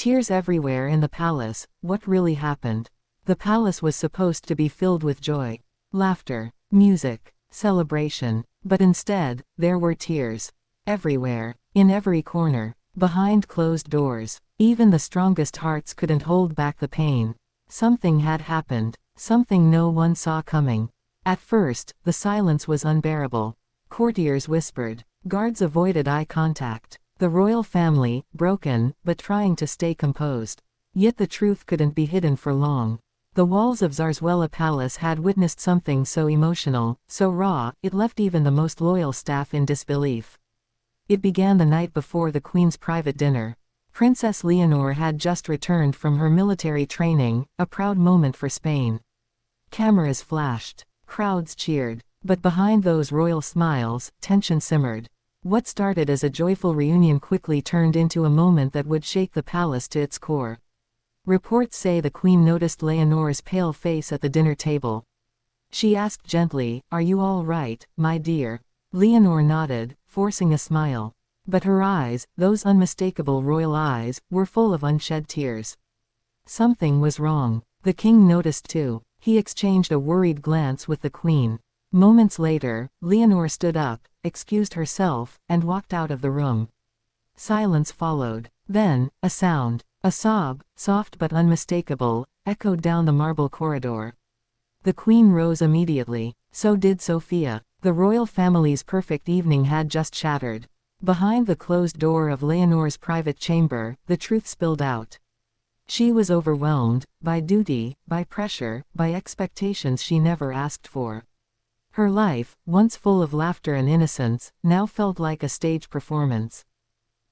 Tears everywhere in the palace. What really happened? The palace was supposed to be filled with joy, laughter, music, celebration, but instead, there were tears. Everywhere, in every corner, behind closed doors. Even the strongest hearts couldn't hold back the pain. Something had happened, something no one saw coming. At first, the silence was unbearable. Courtiers whispered. Guards avoided eye contact. The royal family, broken, but trying to stay composed. Yet the truth couldn't be hidden for long. The walls of Zarzuela Palace had witnessed something so emotional, so raw, it left even the most loyal staff in disbelief. It began the night before the Queen's private dinner. Princess Leonor had just returned from her military training, a proud moment for Spain. Cameras flashed. Crowds cheered. But behind those royal smiles, tension simmered. What started as a joyful reunion quickly turned into a moment that would shake the palace to its core. Reports say the Queen noticed Leonor's pale face at the dinner table. She asked gently, "Are you all right, my dear?" Leonor nodded, forcing a smile. But her eyes, those unmistakable royal eyes, were full of unshed tears. Something was wrong. The king noticed too. He exchanged a worried glance with the Queen. Moments later, Leonor stood up, excused herself, and walked out of the room. Silence followed. Then, a sound, a sob, soft but unmistakable, echoed down the marble corridor. The Queen rose immediately. So did Sophia. The royal family's perfect evening had just shattered. Behind the closed door of Leonor's private chamber, the truth spilled out. She was overwhelmed, by duty, by pressure, by expectations she never asked for. Her life, once full of laughter and innocence, now felt like a stage performance.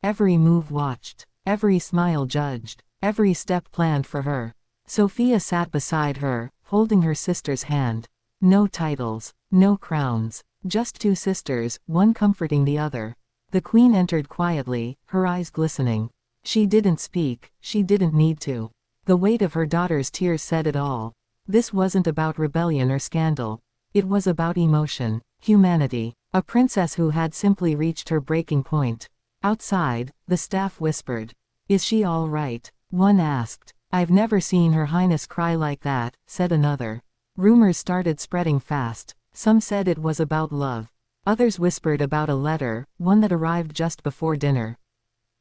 Every move watched, every smile judged, every step planned for her. Sophia sat beside her, holding her sister's hand. No titles, no crowns, just two sisters, one comforting the other. The Queen entered quietly, her eyes glistening. She didn't speak, she didn't need to. The weight of her daughter's tears said it all. This wasn't about rebellion or scandal. It was about emotion, humanity, a princess who had simply reached her breaking point. Outside, the staff whispered. "Is she all right?" One asked. "I've never seen Her Highness cry like that," said another. Rumors started spreading fast. Some said it was about love. Others whispered about a letter, one that arrived just before dinner.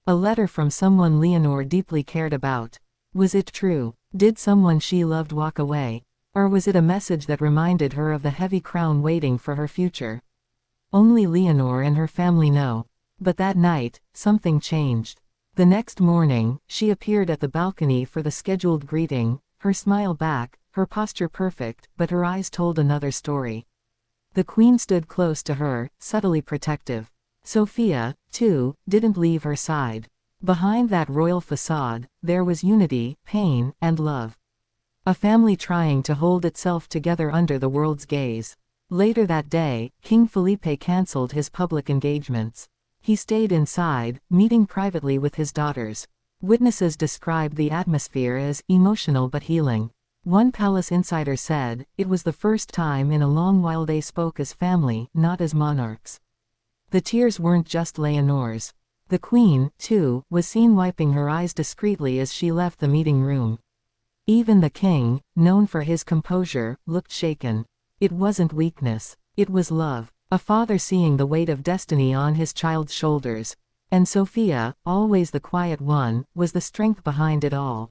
A letter from someone Leonor deeply cared about. Was it true? Did someone she loved walk away? Or was it a message that reminded her of the heavy crown waiting for her future? Only Leonor and her family know. But that night, something changed. The next morning, she appeared at the balcony for the scheduled greeting, her smile back, her posture perfect, but her eyes told another story. The Queen stood close to her, subtly protective. Sophia, too, didn't leave her side. Behind that royal facade, there was unity, pain, and love. A family trying to hold itself together under the world's gaze. Later that day, King Felipe cancelled his public engagements. He stayed inside, meeting privately with his daughters. Witnesses described the atmosphere as emotional but healing. One palace insider said, it was the first time in a long while they spoke as family, not as monarchs. The tears weren't just Leonor's. The Queen, too, was seen wiping her eyes discreetly as she left the meeting room. Even the king, known for his composure, looked shaken. It wasn't weakness. It was love. A father seeing the weight of destiny on his child's shoulders. And Sophia, always the quiet one, was the strength behind it all.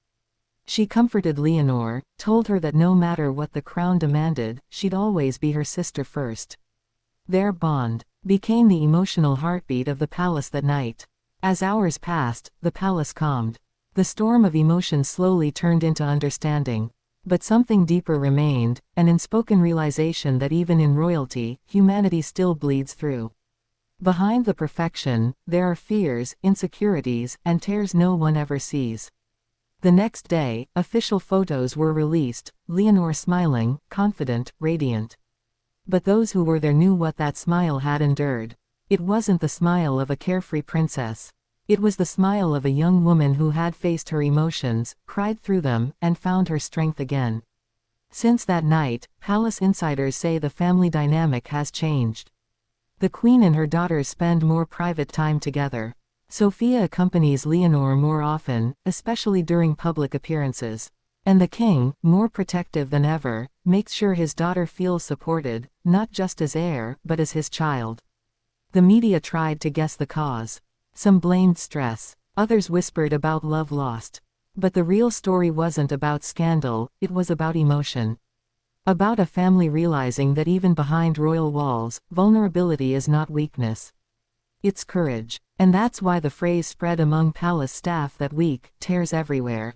She comforted Leonor, told her that no matter what the crown demanded, she'd always be her sister first. Their bond became the emotional heartbeat of the palace that night. As hours passed, the palace calmed. The storm of emotion slowly turned into understanding. But something deeper remained, an unspoken realization that even in royalty, humanity still bleeds through. Behind the perfection, there are fears, insecurities, and tears no one ever sees. The next day, official photos were released, Leonor smiling, confident, radiant. But those who were there knew what that smile had endured. It wasn't the smile of a carefree princess. It was the smile of a young woman who had faced her emotions, cried through them, and found her strength again. Since that night, palace insiders say the family dynamic has changed. The Queen and her daughters spend more private time together. Sophia accompanies Leonor more often, especially during public appearances. And the king, more protective than ever, makes sure his daughter feels supported, not just as heir, but as his child. The media tried to guess the cause. Some blamed stress. Others whispered about love lost. But the real story wasn't about scandal, it was about emotion. About a family realizing that even behind royal walls, vulnerability is not weakness. It's courage. And that's why the phrase spread among palace staff that week, tears everywhere.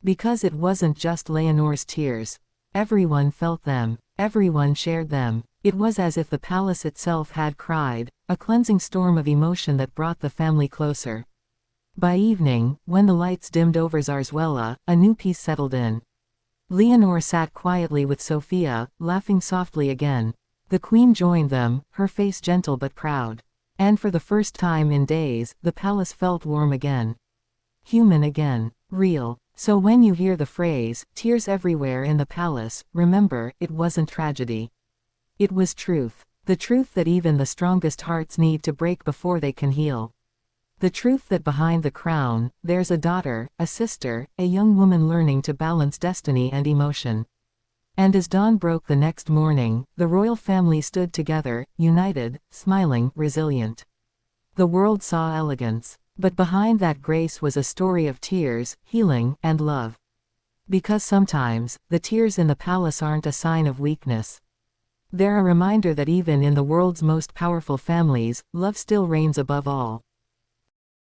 Because it wasn't just Leonor's tears. Everyone felt them. Everyone shared them. It was as if the palace itself had cried, a cleansing storm of emotion that brought the family closer. By evening, when the lights dimmed over Zarzuela, a new peace settled in. Leonor sat quietly with Sophia, laughing softly again. The queen joined them, her face gentle but proud. And for the first time in days, the palace felt warm again. Human again. Real. So when you hear the phrase, tears everywhere in the palace, remember, it wasn't tragedy. It was truth. The truth that even the strongest hearts need to break before they can heal. The truth that behind the crown, there's a daughter, a sister, a young woman learning to balance destiny and emotion. And as dawn broke the next morning, the royal family stood together, united, smiling, resilient. The world saw elegance. But behind that grace was a story of tears, healing, and love. Because sometimes, the tears in the palace aren't a sign of weakness. They're a reminder that even in the world's most powerful families, love still reigns above all.